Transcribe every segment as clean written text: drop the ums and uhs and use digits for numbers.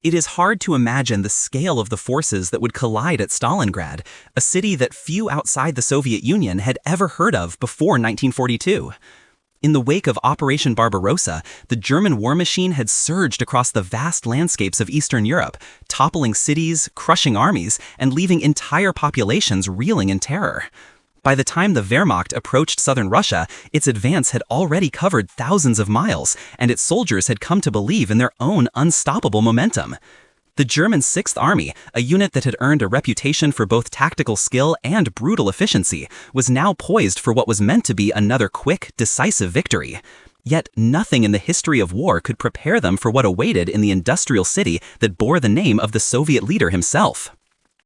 It is hard to imagine the scale of the forces that would collide at Stalingrad, a city that few outside the Soviet Union had ever heard of before 1942. In the wake of Operation Barbarossa, the German war machine had surged across the vast landscapes of Eastern Europe, toppling cities, crushing armies, and leaving entire populations reeling in terror. By the time the Wehrmacht approached southern Russia, its advance had already covered thousands of miles, and its soldiers had come to believe in their own unstoppable momentum. The German Sixth Army, a unit that had earned a reputation for both tactical skill and brutal efficiency, was now poised for what was meant to be another quick, decisive victory. Yet nothing in the history of war could prepare them for what awaited in the industrial city that bore the name of the Soviet leader himself.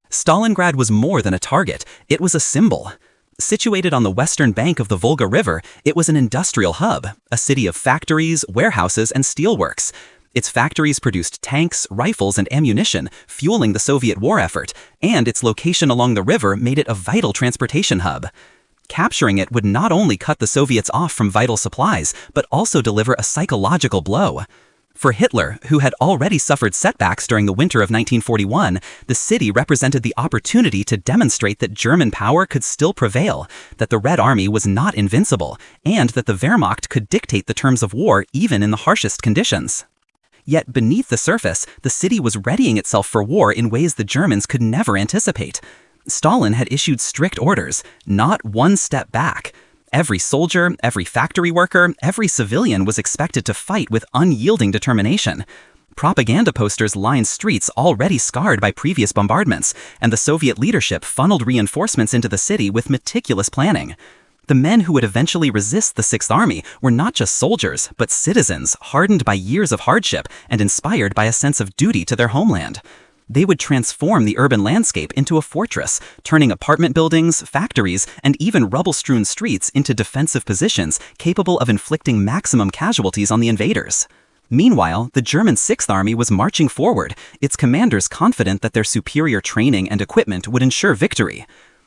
Stalingrad was more than a target, it was a symbol. Situated on the western bank of the Volga River, it was an industrial hub, a city of factories, warehouses, and steelworks. Its factories produced tanks, rifles, and ammunition, fueling the Soviet war effort, and its location along the river made it a vital transportation hub. Capturing it would not only cut the Soviets off from vital supplies, but also deliver a psychological blow. For Hitler, who had already suffered setbacks during the winter of 1941, the city represented the opportunity to demonstrate that German power could still prevail, that the Red Army was not invincible, and that the Wehrmacht could dictate the terms of war even in the harshest conditions. Yet beneath the surface, the city was readying itself for war in ways the Germans could never anticipate. Stalin had issued strict orders, not one step back. Every soldier, every factory worker, every civilian was expected to fight with unyielding determination. Propaganda posters lined streets already scarred by previous bombardments, and the Soviet leadership funneled reinforcements into the city with meticulous planning. The men who would eventually resist the Sixth Army were not just soldiers, but citizens hardened by years of hardship and inspired by a sense of duty to their homeland. They would transform the urban landscape into a fortress, turning apartment buildings, factories, and even rubble-strewn streets into defensive positions capable of inflicting maximum casualties on the invaders. Meanwhile, the German Sixth Army was marching forward, its commanders confident that their superior training and equipment would ensure victory.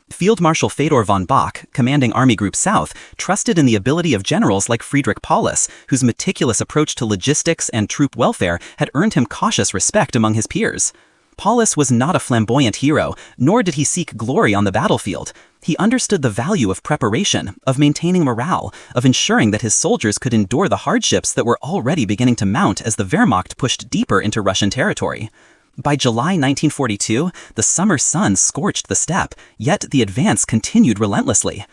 Field Marshal Fedor von Bock, commanding Army Group South, trusted in the ability of generals like Friedrich Paulus, whose meticulous approach to logistics and troop welfare had earned him cautious respect among his peers. Paulus was not a flamboyant hero, nor did he seek glory on the battlefield. He understood the value of preparation, of maintaining morale, of ensuring that his soldiers could endure the hardships that were already beginning to mount as the Wehrmacht pushed deeper into Russian territory. By July 1942, the summer sun scorched the steppe, yet the advance continued relentlessly.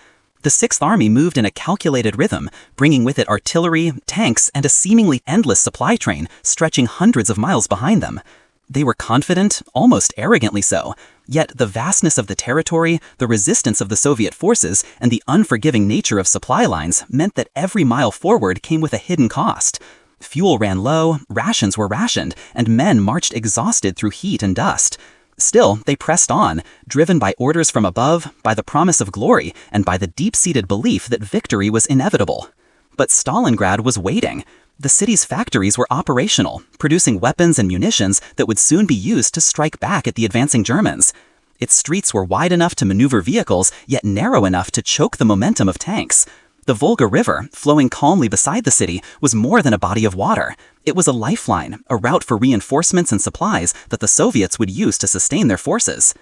The Sixth Army moved in a calculated rhythm, bringing with it artillery, tanks, and a seemingly endless supply train stretching hundreds of miles behind them. They were confident, almost arrogantly so, yet the vastness of the territory, the resistance of the Soviet forces, and the unforgiving nature of supply lines meant that every mile forward came with a hidden cost. Fuel ran low, rations were rationed, and men marched exhausted through heat and dust. Still, they pressed on, driven by orders from above, by the promise of glory, and by the deep-seated belief that victory was inevitable. But Stalingrad was waiting. The city's factories were operational, producing weapons and munitions that would soon be used to strike back at the advancing Germans. Its streets were wide enough to maneuver vehicles, yet narrow enough to choke the momentum of tanks. The Volga River, flowing calmly beside the city, was more than a body of water. It was a lifeline, a route for reinforcements and supplies that the Soviets would use to sustain their forces.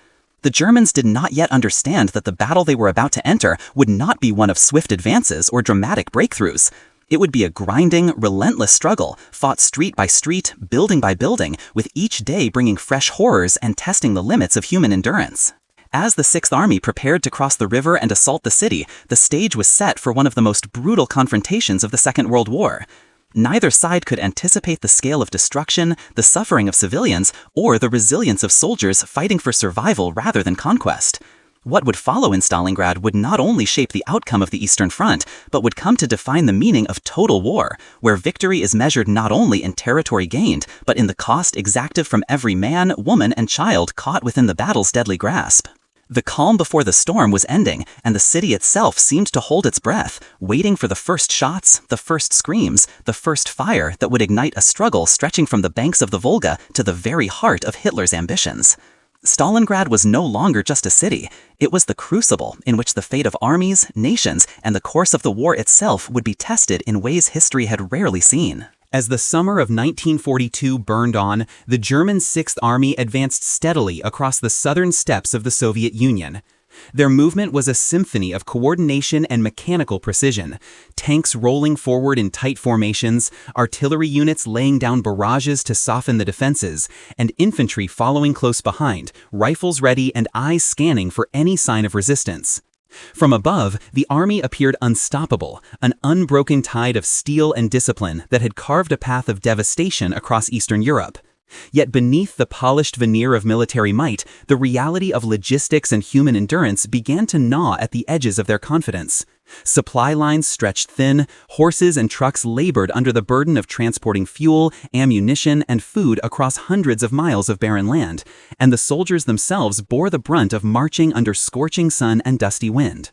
The Germans did not yet understand that the battle they were about to enter would not be one of swift advances or dramatic breakthroughs. It would be a grinding, relentless struggle, fought street by street, building by building, with each day bringing fresh horrors and testing the limits of human endurance. As the Sixth Army prepared to cross the river and assault the city, the stage was set for one of the most brutal confrontations of the Second World War. Neither side could anticipate the scale of destruction, the suffering of civilians, or the resilience of soldiers fighting for survival rather than conquest. What would follow in Stalingrad would not only shape the outcome of the Eastern Front, but would come to define the meaning of total war, where victory is measured not only in territory gained, but in the cost exacted from every man, woman, and child caught within the battle's deadly grasp. The calm before the storm was ending, and the city itself seemed to hold its breath, waiting for the first shots, the first screams, the first fire that would ignite a struggle stretching from the banks of the Volga to the very heart of Hitler's ambitions. Stalingrad was no longer just a city. It was the crucible in which the fate of armies, nations, and the course of the war itself would be tested in ways history had rarely seen. As the summer of 1942 burned on, the German Sixth Army advanced steadily across the southern steppes of the Soviet Union. Their movement was a symphony of coordination and mechanical precision, tanks rolling forward in tight formations, artillery units laying down barrages to soften the defenses, and infantry following close behind, rifles ready and eyes scanning for any sign of resistance. From above, the army appeared unstoppable, an unbroken tide of steel and discipline that had carved a path of devastation across Eastern Europe. Yet beneath the polished veneer of military might, the reality of logistics and human endurance began to gnaw at the edges of their confidence. Supply lines stretched thin, horses and trucks labored under the burden of transporting fuel, ammunition, and food across hundreds of miles of barren land, and the soldiers themselves bore the brunt of marching under scorching sun and dusty wind.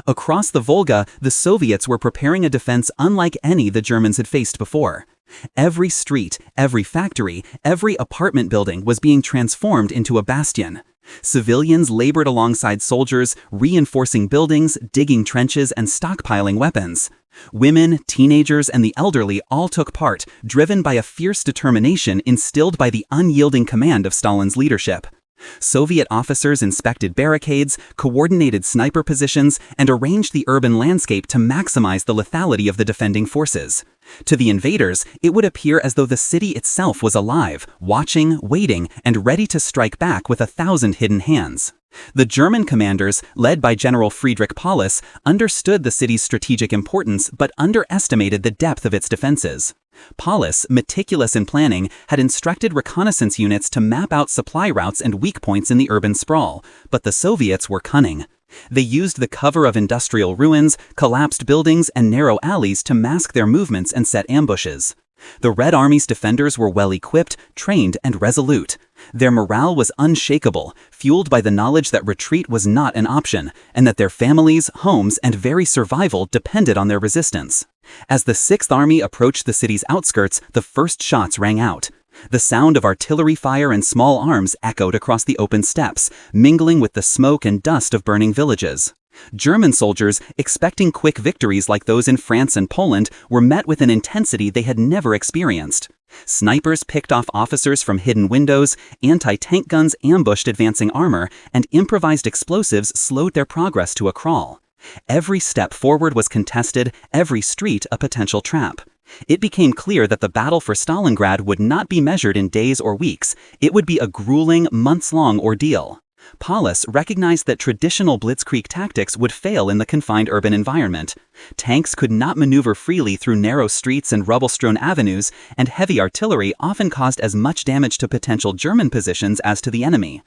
Across the Volga, the Soviets were preparing a defense unlike any the Germans had faced before. Every street, every factory, every apartment building was being transformed into a bastion. Civilians labored alongside soldiers, reinforcing buildings, digging trenches, and stockpiling weapons. Women, teenagers, and the elderly all took part, driven by a fierce determination instilled by the unyielding command of Stalin's leadership. Soviet officers inspected barricades, coordinated sniper positions, and arranged the urban landscape to maximize the lethality of the defending forces. To the invaders, it would appear as though the city itself was alive, watching, waiting, and ready to strike back with 1,000 hidden hands. The German commanders, led by General Friedrich Paulus, understood the city's strategic importance but underestimated the depth of its defenses. Paulus, meticulous in planning, had instructed reconnaissance units to map out supply routes and weak points in the urban sprawl, but the Soviets were cunning. They used the cover of industrial ruins, collapsed buildings, and narrow alleys to mask their movements and set ambushes. The Red Army's defenders were well-equipped, trained, and resolute. Their morale was unshakable, fueled by the knowledge that retreat was not an option, and that their families, homes, and very survival depended on their resistance. As the Sixth Army approached the city's outskirts, the first shots rang out. The sound of artillery fire and small arms echoed across the open steppes, mingling with the smoke and dust of burning villages. German soldiers, expecting quick victories like those in France and Poland, were met with an intensity they had never experienced. Snipers picked off officers from hidden windows, anti-tank guns ambushed advancing armor, and improvised explosives slowed their progress to a crawl. Every step forward was contested, every street a potential trap. It became clear that the battle for Stalingrad would not be measured in days or weeks. It would be a grueling, months-long ordeal. Paulus recognized that traditional blitzkrieg tactics would fail in the confined urban environment. Tanks could not maneuver freely through narrow streets and rubble-strewn avenues, and heavy artillery often caused as much damage to potential German positions as to the enemy.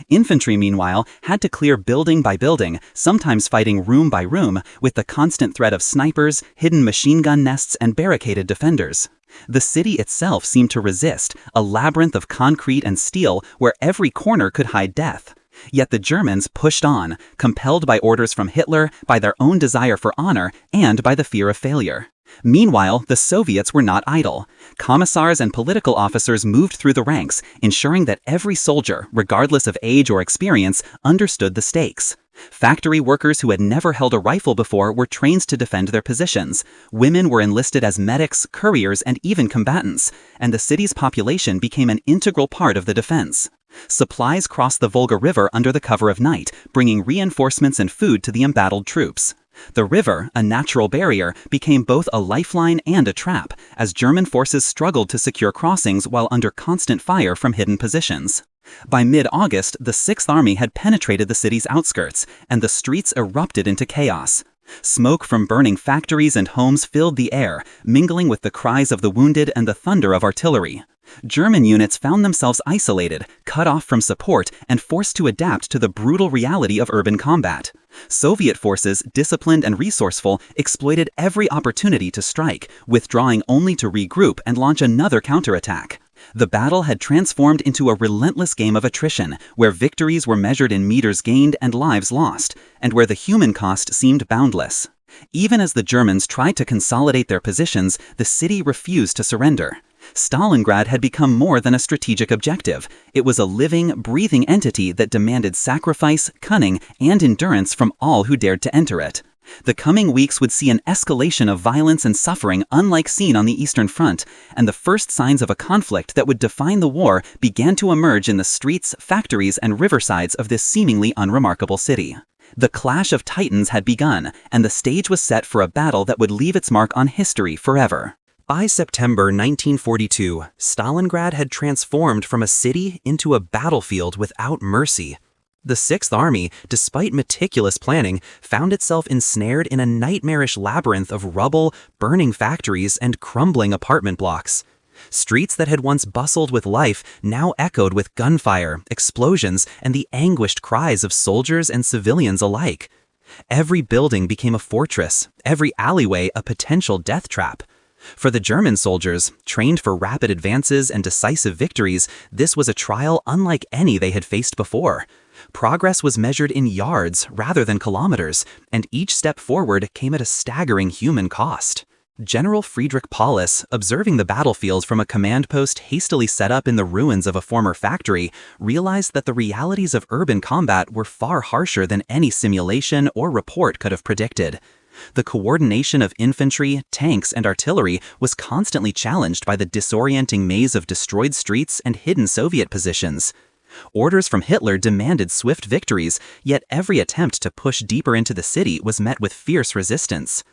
Infantry, meanwhile, had to clear building by building, sometimes fighting room by room, with the constant threat of snipers, hidden machine gun nests, and barricaded defenders. The city itself seemed to resist, a labyrinth of concrete and steel where every corner could hide death. Yet the Germans pushed on, compelled by orders from Hitler, by their own desire for honor, and by the fear of failure. Meanwhile, the Soviets were not idle. Commissars and political officers moved through the ranks, ensuring that every soldier, regardless of age or experience, understood the stakes. Factory workers who had never held a rifle before were trained to defend their positions. Women were enlisted as medics, couriers, and even combatants, and the city's population became an integral part of the defense. Supplies crossed the Volga River under the cover of night, bringing reinforcements and food to the embattled troops. The river, a natural barrier, became both a lifeline and a trap, as German forces struggled to secure crossings while under constant fire from hidden positions. By mid-August, the Sixth Army had penetrated the city's outskirts, and the streets erupted into chaos. Smoke from burning factories and homes filled the air, mingling with the cries of the wounded and the thunder of artillery. German units found themselves isolated, cut off from support, and forced to adapt to the brutal reality of urban combat. Soviet forces, disciplined and resourceful, exploited every opportunity to strike, withdrawing only to regroup and launch another counterattack. The battle had transformed into a relentless game of attrition, where victories were measured in meters gained and lives lost, and where the human cost seemed boundless. Even as the Germans tried to consolidate their positions, the city refused to surrender. Stalingrad had become more than a strategic objective. It was a living, breathing entity that demanded sacrifice, cunning, and endurance from all who dared to enter it. The coming weeks would see an escalation of violence and suffering unlike seen on the Eastern Front, and the first signs of a conflict that would define the war began to emerge in the streets, factories, and riversides of this seemingly unremarkable city. The clash of titans had begun, and the stage was set for a battle that would leave its mark on history forever. By September 1942, Stalingrad had transformed from a city into a battlefield without mercy. The Sixth Army, despite meticulous planning, found itself ensnared in a nightmarish labyrinth of rubble, burning factories, and crumbling apartment blocks. Streets that had once bustled with life now echoed with gunfire, explosions, and the anguished cries of soldiers and civilians alike. Every building became a fortress, every alleyway a potential death trap. For the German soldiers, trained for rapid advances and decisive victories, this was a trial unlike any they had faced before. Progress was measured in yards rather than kilometers, and each step forward came at a staggering human cost. General Friedrich Paulus, observing the battlefield from a command post hastily set up in the ruins of a former factory, realized that the realities of urban combat were far harsher than any simulation or report could have predicted. The coordination of infantry, tanks, and artillery was constantly challenged by the disorienting maze of destroyed streets and hidden Soviet positions. Orders from Hitler demanded swift victories, yet every attempt to push deeper into the city was met with fierce resistance.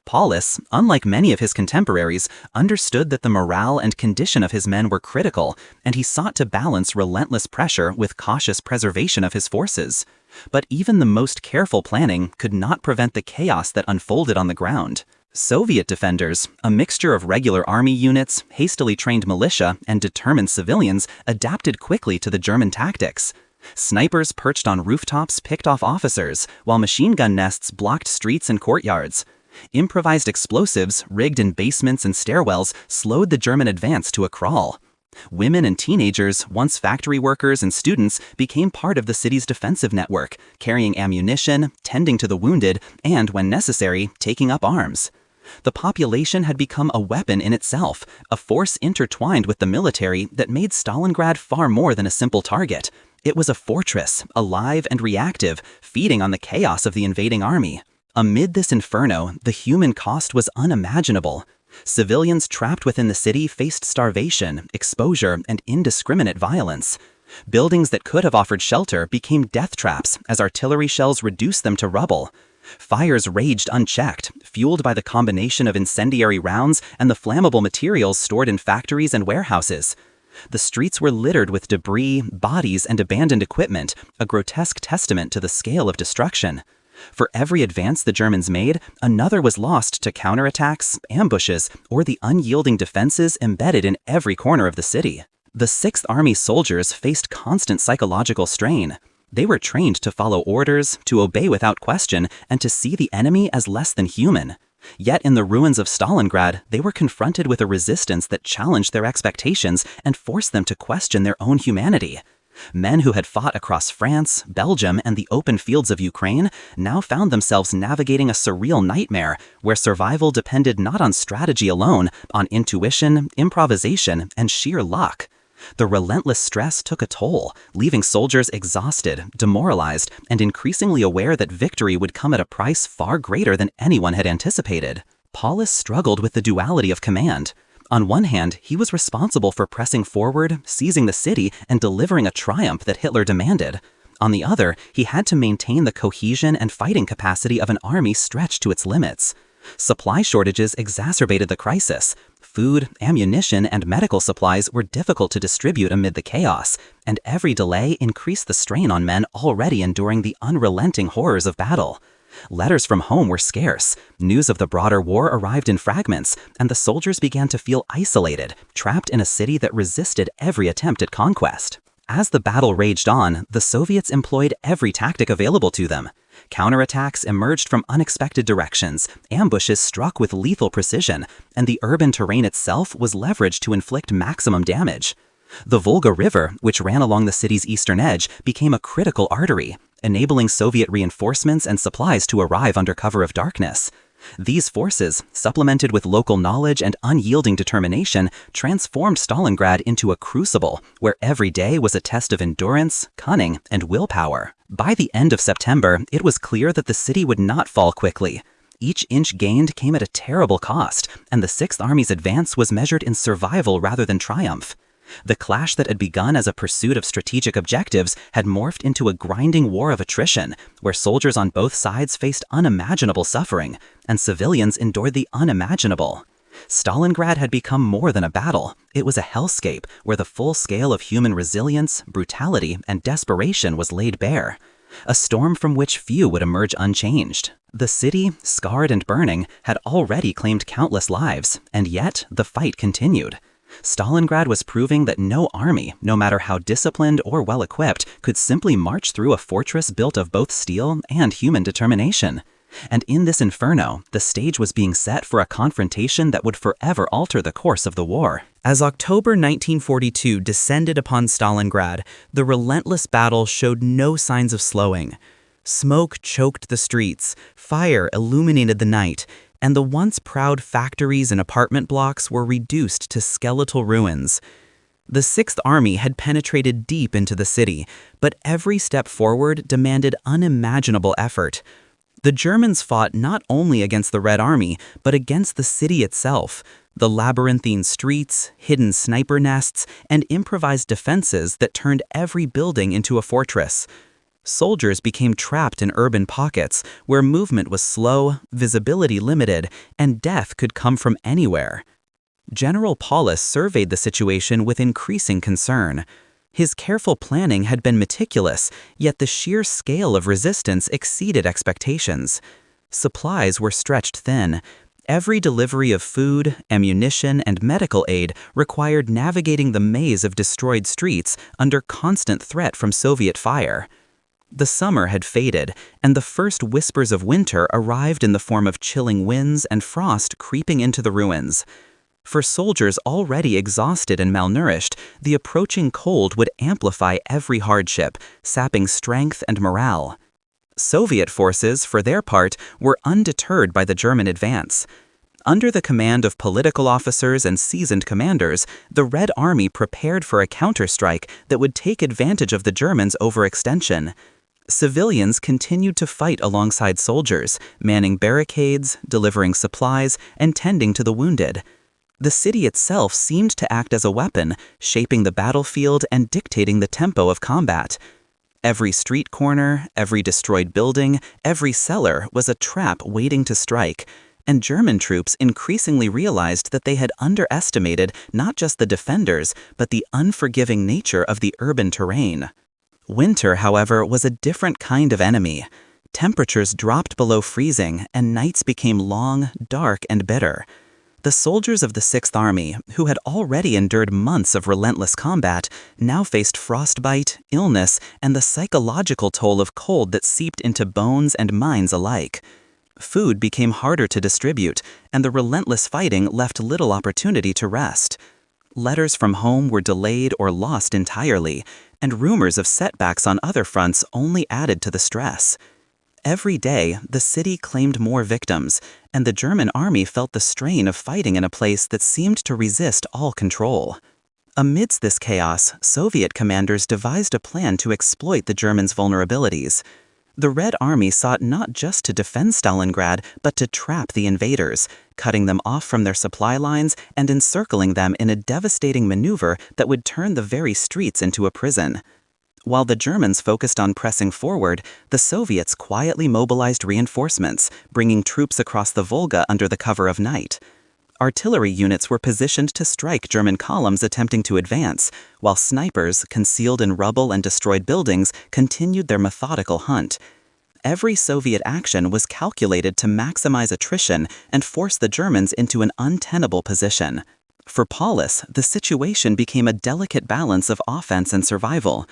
Paulus, unlike many of his contemporaries, understood that the morale and condition of his men were critical, and he sought to balance relentless pressure with cautious preservation of his forces. But even the most careful planning could not prevent the chaos that unfolded on the ground. Soviet defenders, a mixture of regular army units, hastily trained militia, and determined civilians, adapted quickly to the German tactics. Snipers perched on rooftops picked off officers, while machine gun nests blocked streets and courtyards. Improvised explosives, rigged in basements and stairwells, slowed the German advance to a crawl. Women and teenagers, once factory workers and students, became part of the city's defensive network, carrying ammunition, tending to the wounded, and, when necessary, taking up arms. The population had become a weapon in itself, a force intertwined with the military that made Stalingrad far more than a simple target. It was a fortress, alive and reactive, feeding on the chaos of the invading army. Amid this inferno, the human cost was unimaginable. Civilians trapped within the city faced starvation, exposure, and indiscriminate violence. Buildings that could have offered shelter became death traps as artillery shells reduced them to rubble. Fires raged unchecked, fueled by the combination of incendiary rounds and the flammable materials stored in factories and warehouses. The streets were littered with debris, bodies, and abandoned equipment, a grotesque testament to the scale of destruction. For every advance the Germans made, another was lost to counterattacks, ambushes, or the unyielding defenses embedded in every corner of the city. The Sixth Army soldiers faced constant psychological strain. They were trained to follow orders, to obey without question, and to see the enemy as less than human. Yet in the ruins of Stalingrad, they were confronted with a resistance that challenged their expectations and forced them to question their own humanity. Men who had fought across France, Belgium, and the open fields of Ukraine now found themselves navigating a surreal nightmare where survival depended not on strategy alone, on intuition, improvisation, and sheer luck. The relentless stress took a toll, leaving soldiers exhausted, demoralized, and increasingly aware that victory would come at a price far greater than anyone had anticipated. Paulus struggled with the duality of command. On one hand, he was responsible for pressing forward, seizing the city, and delivering a triumph that Hitler demanded. On the other, he had to maintain the cohesion and fighting capacity of an army stretched to its limits. Supply shortages exacerbated the crisis. Food, ammunition, and medical supplies were difficult to distribute amid the chaos, and every delay increased the strain on men already enduring the unrelenting horrors of battle. Letters from home were scarce, news of the broader war arrived in fragments, and the soldiers began to feel isolated, trapped in a city that resisted every attempt at conquest. As the battle raged on, the Soviets employed every tactic available to them. Counterattacks emerged from unexpected directions, ambushes struck with lethal precision, and the urban terrain itself was leveraged to inflict maximum damage. The Volga River, which ran along the city's eastern edge, became a critical artery, enabling Soviet reinforcements and supplies to arrive under cover of darkness. These forces, supplemented with local knowledge and unyielding determination, transformed Stalingrad into a crucible where every day was a test of endurance, cunning, and willpower. By the end of September, it was clear that the city would not fall quickly. Each inch gained came at a terrible cost, and the Sixth Army's advance was measured in survival rather than triumph. The clash that had begun as a pursuit of strategic objectives had morphed into a grinding war of attrition, where soldiers on both sides faced unimaginable suffering, and civilians endured the unimaginable. Stalingrad had become more than a battle. It was a hellscape where the full scale of human resilience, brutality, and desperation was laid bare. A storm from which few would emerge unchanged. The city, scarred and burning, had already claimed countless lives, and yet the fight continued. Stalingrad was proving that no army, no matter how disciplined or well-equipped, could simply march through a fortress built of both steel and human determination. And in this inferno, the stage was being set for a confrontation that would forever alter the course of the war. As October 1942 descended upon Stalingrad, the relentless battle showed no signs of slowing. Smoke choked the streets, fire illuminated the night, and the once proud factories and apartment blocks were reduced to skeletal ruins. The Sixth Army had penetrated deep into the city, but every step forward demanded unimaginable effort. The Germans fought not only against the Red Army, but against the city itself. The labyrinthine streets, hidden sniper nests, and improvised defenses that turned every building into a fortress. Soldiers became trapped in urban pockets where movement was slow, visibility limited, and death could come from anywhere. General Paulus surveyed the situation with increasing concern. His careful planning had been meticulous, yet the sheer scale of resistance exceeded expectations. Supplies were stretched thin. Every delivery of food, ammunition, and medical aid required navigating the maze of destroyed streets under constant threat from Soviet fire. The summer had faded, and the first whispers of winter arrived in the form of chilling winds and frost creeping into the ruins. For soldiers already exhausted and malnourished, the approaching cold would amplify every hardship, sapping strength and morale. Soviet forces, for their part, were undeterred by the German advance. Under the command of political officers and seasoned commanders, the Red Army prepared for a counterstrike that would take advantage of the Germans' overextension. Civilians continued to fight alongside soldiers, manning barricades, delivering supplies, and tending to the wounded. The city itself seemed to act as a weapon, shaping the battlefield and dictating the tempo of combat. Every street corner, every destroyed building, every cellar was a trap waiting to strike, and German troops increasingly realized that they had underestimated not just the defenders, but the unforgiving nature of the urban terrain. Winter, however, was a different kind of enemy. Temperatures dropped below freezing, and nights became long, dark, and bitter. The soldiers of the Sixth Army, who had already endured months of relentless combat, now faced frostbite, illness, and the psychological toll of cold that seeped into bones and minds alike. Food became harder to distribute, and the relentless fighting left little opportunity to rest. Letters from home were delayed or lost entirely, and rumors of setbacks on other fronts only added to the stress. Every day, the city claimed more victims, and the German army felt the strain of fighting in a place that seemed to resist all control. Amidst this chaos, Soviet commanders devised a plan to exploit the Germans' vulnerabilities. The Red Army sought not just to defend Stalingrad, but to trap the invaders, cutting them off from their supply lines and encircling them in a devastating maneuver that would turn the very streets into a prison. While the Germans focused on pressing forward, the Soviets quietly mobilized reinforcements, bringing troops across the Volga under the cover of night. Artillery units were positioned to strike German columns attempting to advance, while snipers, concealed in rubble and destroyed buildings, continued their methodical hunt. Every Soviet action was calculated to maximize attrition and force the Germans into an untenable position. For Paulus, the situation became a delicate balance of offense and survival.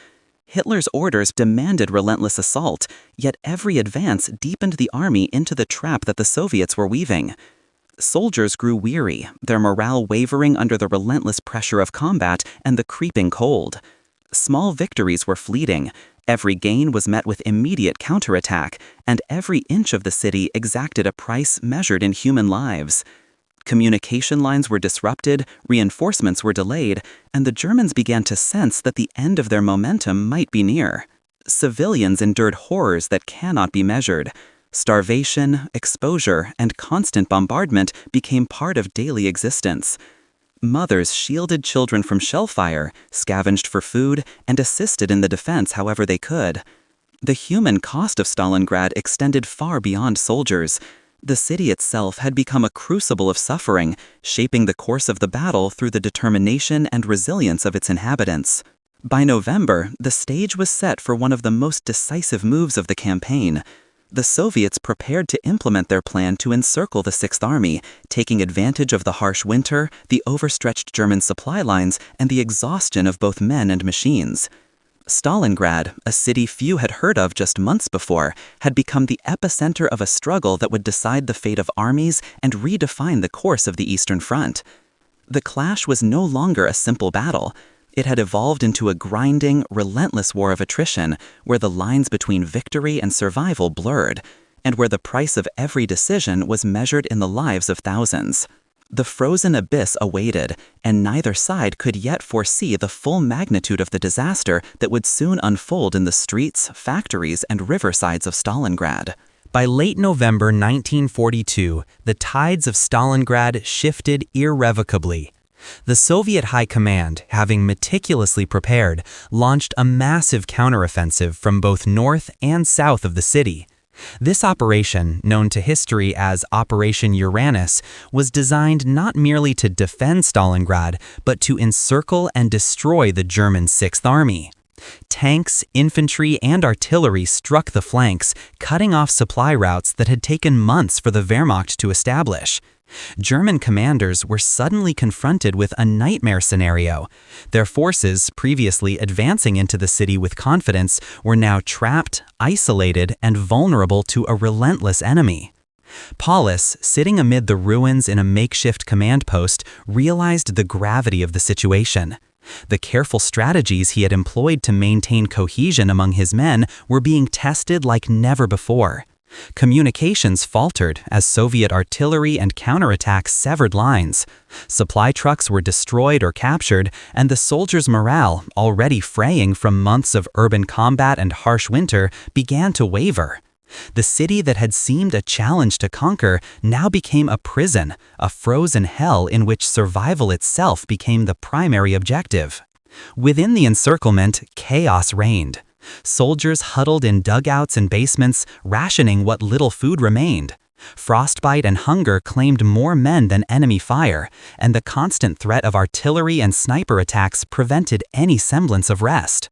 Hitler's orders demanded relentless assault, yet every advance deepened the army into the trap that the Soviets were weaving. Soldiers grew weary, their morale wavering under the relentless pressure of combat and the creeping cold. Small victories were fleeting. Every gain was met with immediate counterattack, and every inch of the city exacted a price measured in human lives. Communication lines were disrupted, reinforcements were delayed, and the Germans began to sense that the end of their momentum might be near. Civilians endured horrors that cannot be measured. Starvation, exposure, and constant bombardment became part of daily existence. Mothers shielded children from shell fire, scavenged for food, and assisted in the defense however they could. The human cost of Stalingrad extended far beyond soldiers. The city itself had become a crucible of suffering, shaping the course of the battle through the determination and resilience of its inhabitants. By November, the stage was set for one of the most decisive moves of the campaign. The Soviets prepared to implement their plan to encircle the Sixth Army, taking advantage of the harsh winter, the overstretched German supply lines, and the exhaustion of both men and machines. Stalingrad, a city few had heard of just months before, had become the epicenter of a struggle that would decide the fate of armies and redefine the course of the Eastern Front. The clash was no longer a simple battle. It had evolved into a grinding, relentless war of attrition, where the lines between victory and survival blurred, and where the price of every decision was measured in the lives of thousands. The frozen abyss awaited, and neither side could yet foresee the full magnitude of the disaster that would soon unfold in the streets, factories, and riversides of Stalingrad. By late November 1942, the tides of Stalingrad shifted irrevocably. The Soviet High Command, having meticulously prepared, launched a massive counteroffensive from both north and south of the city. This operation, known to history as Operation Uranus, was designed not merely to defend Stalingrad, but to encircle and destroy the German Sixth Army. Tanks, infantry, and artillery struck the flanks, cutting off supply routes that had taken months for the Wehrmacht to establish. German commanders were suddenly confronted with a nightmare scenario. Their forces, previously advancing into the city with confidence, were now trapped, isolated, and vulnerable to a relentless enemy. Paulus, sitting amid the ruins in a makeshift command post, realized the gravity of the situation. The careful strategies he had employed to maintain cohesion among his men were being tested like never before. Communications faltered as Soviet artillery and counterattacks severed lines. Supply trucks were destroyed or captured, and the soldiers' morale, already fraying from months of urban combat and harsh winter, began to waver. The city that had seemed a challenge to conquer now became a prison, a frozen hell in which survival itself became the primary objective. Within the encirclement, chaos reigned. Soldiers huddled in dugouts and basements, rationing what little food remained. Frostbite and hunger claimed more men than enemy fire, and the constant threat of artillery and sniper attacks prevented any semblance of rest.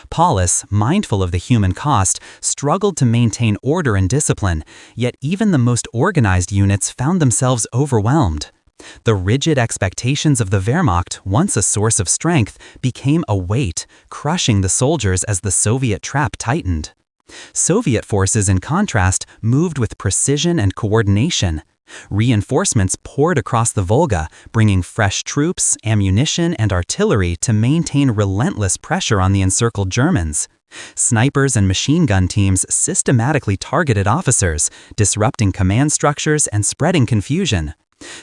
Paulus, mindful of the human cost, struggled to maintain order and discipline, yet even the most organized units found themselves overwhelmed. The rigid expectations of the Wehrmacht, once a source of strength, became a weight, crushing the soldiers as the Soviet trap tightened. Soviet forces, in contrast, moved with precision and coordination. Reinforcements poured across the Volga, bringing fresh troops, ammunition, and artillery to maintain relentless pressure on the encircled Germans. Snipers and machine gun teams systematically targeted officers, disrupting command structures and spreading confusion.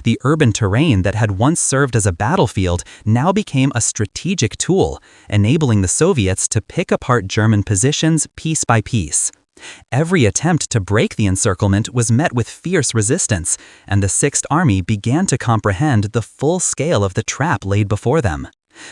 The urban terrain that had once served as a battlefield now became a strategic tool, enabling the Soviets to pick apart German positions piece by piece. Every attempt to break the encirclement was met with fierce resistance, and the Sixth Army began to comprehend the full scale of the trap laid before them.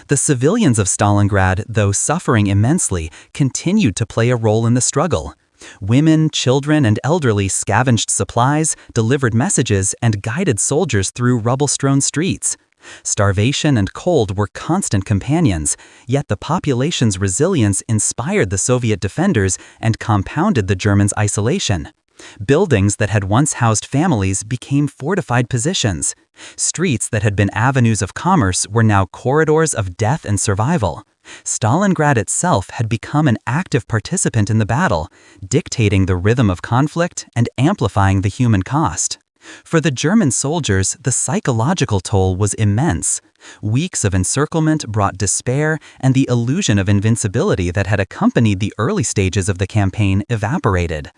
The civilians of Stalingrad, though suffering immensely, continued to play a role in the struggle. Women, children, and elderly scavenged supplies, delivered messages, and guided soldiers through rubble-strewn streets. Starvation and cold were constant companions, yet the population's resilience inspired the Soviet defenders and compounded the Germans' isolation. Buildings that had once housed families became fortified positions. Streets that had been avenues of commerce were now corridors of death and survival. Stalingrad itself had become an active participant in the battle, dictating the rhythm of conflict and amplifying the human cost. For the German soldiers, the psychological toll was immense. Weeks of encirclement brought despair, and the illusion of invincibility that had accompanied the early stages of the campaign evaporated.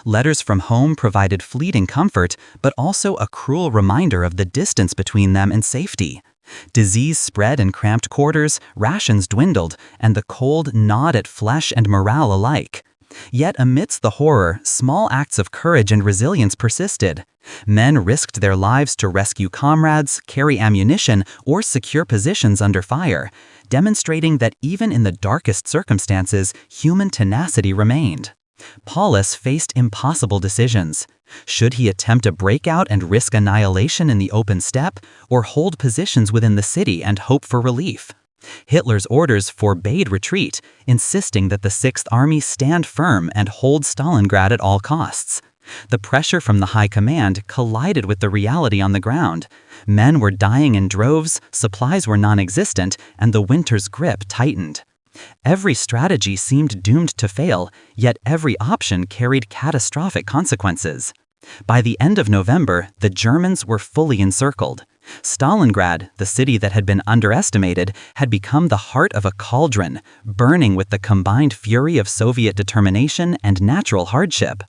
Letters from home provided fleeting comfort, but also a cruel reminder of the distance between them and safety. Disease spread in cramped quarters, rations dwindled, and the cold gnawed at flesh and morale alike. Yet amidst the horror, small acts of courage and resilience persisted. Men risked their lives to rescue comrades, carry ammunition, or secure positions under fire, demonstrating that even in the darkest circumstances, human tenacity remained. Paulus faced impossible decisions. Should he attempt a breakout and risk annihilation in the open steppe, or hold positions within the city and hope for relief? Hitler's orders forbade retreat, insisting that the Sixth Army stand firm and hold Stalingrad at all costs. The pressure from the high command collided with the reality on the ground. Men were dying in droves, supplies were non-existent, and the winter's grip tightened. Every strategy seemed doomed to fail, yet every option carried catastrophic consequences. By the end of November, the Germans were fully encircled. Stalingrad, the city that had been underestimated, had become the heart of a cauldron, burning with the combined fury of Soviet determination and natural hardship.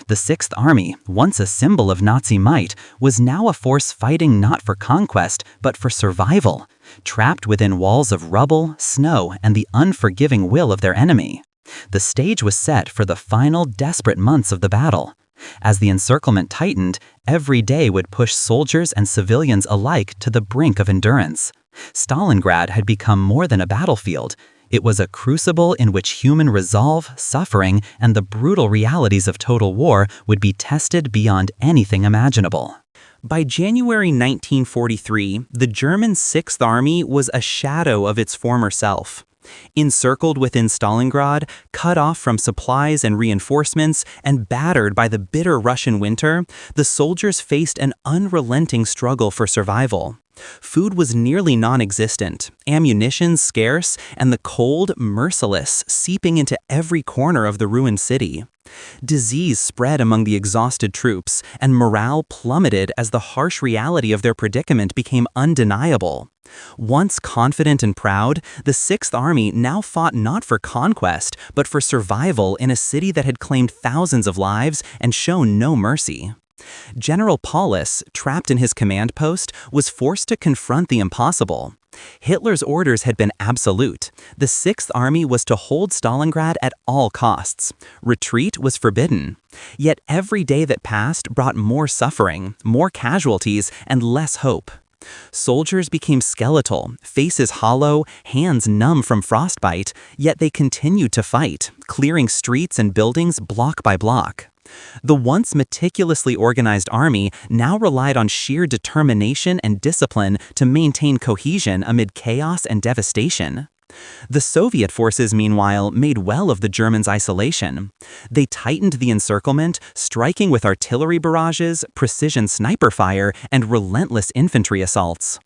The Sixth Army, once a symbol of Nazi might, was now a force fighting not for conquest, but for survival, trapped within walls of rubble, snow, and the unforgiving will of their enemy. The stage was set for the final desperate months of the battle. As the encirclement tightened, every day would push soldiers and civilians alike to the brink of endurance. Stalingrad had become more than a battlefield. It was a crucible in which human resolve, suffering, and the brutal realities of total war would be tested beyond anything imaginable. By January 1943, the German Sixth Army was a shadow of its former self. Encircled within Stalingrad, cut off from supplies and reinforcements, and battered by the bitter Russian winter, the soldiers faced an unrelenting struggle for survival. Food was nearly non-existent, ammunition scarce, and the cold merciless, seeping into every corner of the ruined city. Disease spread among the exhausted troops, and morale plummeted as the harsh reality of their predicament became undeniable. Once confident and proud, the Sixth Army now fought not for conquest, but for survival in a city that had claimed thousands of lives and shown no mercy. General Paulus, trapped in his command post, was forced to confront the impossible. Hitler's orders had been absolute. The Sixth Army was to hold Stalingrad at all costs. Retreat was forbidden. Yet every day that passed brought more suffering, more casualties, and less hope. Soldiers became skeletal, faces hollow, hands numb from frostbite, yet they continued to fight, clearing streets and buildings block by block. The once meticulously organized army now relied on sheer determination and discipline to maintain cohesion amid chaos and devastation. The Soviet forces, meanwhile, made well of the Germans' isolation. They tightened the encirclement, striking with artillery barrages, precision sniper fire, and relentless infantry assaults.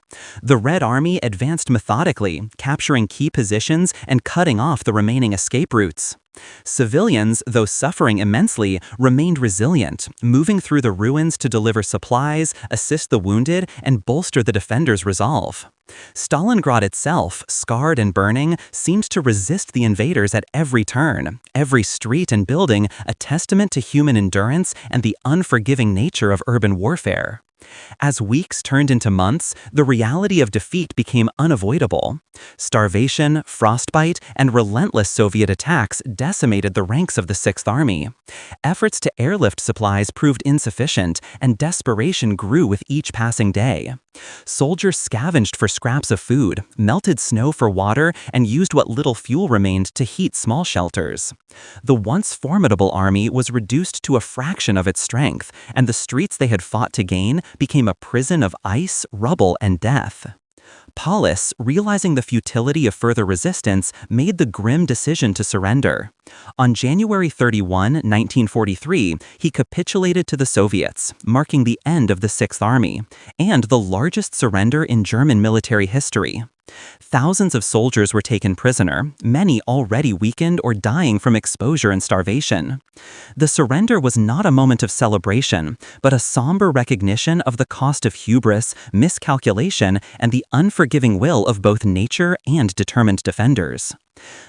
The Red Army advanced methodically, capturing key positions and cutting off the remaining escape routes. Civilians, though suffering immensely, remained resilient, moving through the ruins to deliver supplies, assist the wounded, and bolster the defenders' resolve. Stalingrad itself, scarred and burning, seemed to resist the invaders at every turn, every street and building a testament to human endurance and the unforgiving nature of urban warfare. As weeks turned into months, the reality of defeat became unavoidable. Starvation, frostbite, and relentless Soviet attacks decimated the ranks of the Sixth Army. Efforts to airlift supplies proved insufficient, and desperation grew with each passing day. Soldiers scavenged for scraps of food, melted snow for water, and used what little fuel remained to heat small shelters. The once formidable army was reduced to a fraction of its strength, and the streets they had fought to gain became a prison of ice, rubble, and death. Paulus, realizing the futility of further resistance, made the grim decision to surrender. On January 31, 1943, he capitulated to the Soviets, marking the end of the Sixth Army, and the largest surrender in German military history. Thousands of soldiers were taken prisoner, many already weakened or dying from exposure and starvation. The surrender was not a moment of celebration, but a somber recognition of the cost of hubris, miscalculation, and the unforgiving will of both nature and determined defenders.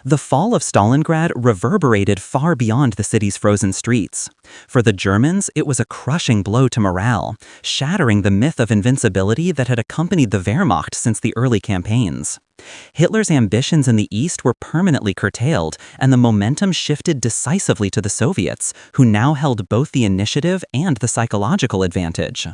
The fall of Stalingrad reverberated far beyond the city's frozen streets. For the Germans, it was a crushing blow to morale, shattering the myth of invincibility that had accompanied the Wehrmacht since the early campaigns. Hitler's ambitions in the East were permanently curtailed, and the momentum shifted decisively to the Soviets, who now held both the initiative and the psychological advantage.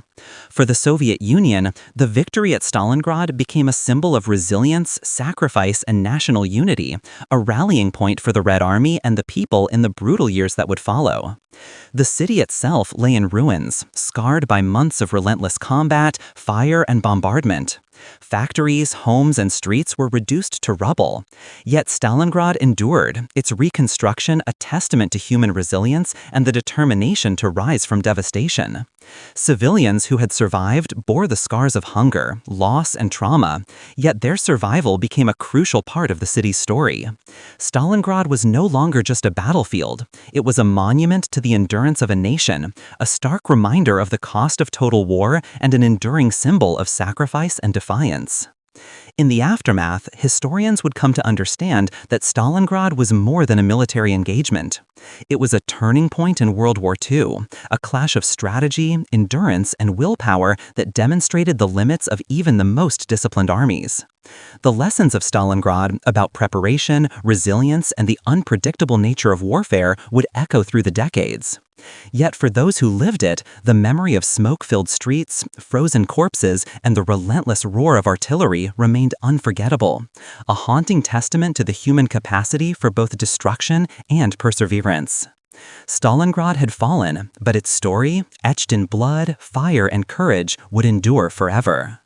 For the Soviet Union, the victory at Stalingrad became a symbol of resilience, sacrifice, and national unity, a rallying point for the Red Army and the people in the brutal years that would follow. The city itself lay in ruins, scarred by months of relentless combat, fire, and bombardment. Factories, homes, and streets were reduced to rubble. Yet Stalingrad endured, its reconstruction a testament to human resilience and the determination to rise from devastation. Civilians who had survived bore the scars of hunger, loss, and trauma, yet their survival became a crucial part of the city's story. Stalingrad was no longer just a battlefield. It was a monument to the endurance of a nation, a stark reminder of the cost of total war, and an enduring symbol of sacrifice and defiance. In the aftermath, historians would come to understand that Stalingrad was more than a military engagement. It was a turning point in World War II, a clash of strategy, endurance, and willpower that demonstrated the limits of even the most disciplined armies. The lessons of Stalingrad about preparation, resilience, and the unpredictable nature of warfare would echo through the decades. Yet for those who lived it, the memory of smoke-filled streets, frozen corpses, and the relentless roar of artillery remained unforgettable, a haunting testament to the human capacity for both destruction and perseverance. Stalingrad had fallen, but its story, etched in blood, fire, and courage, would endure forever.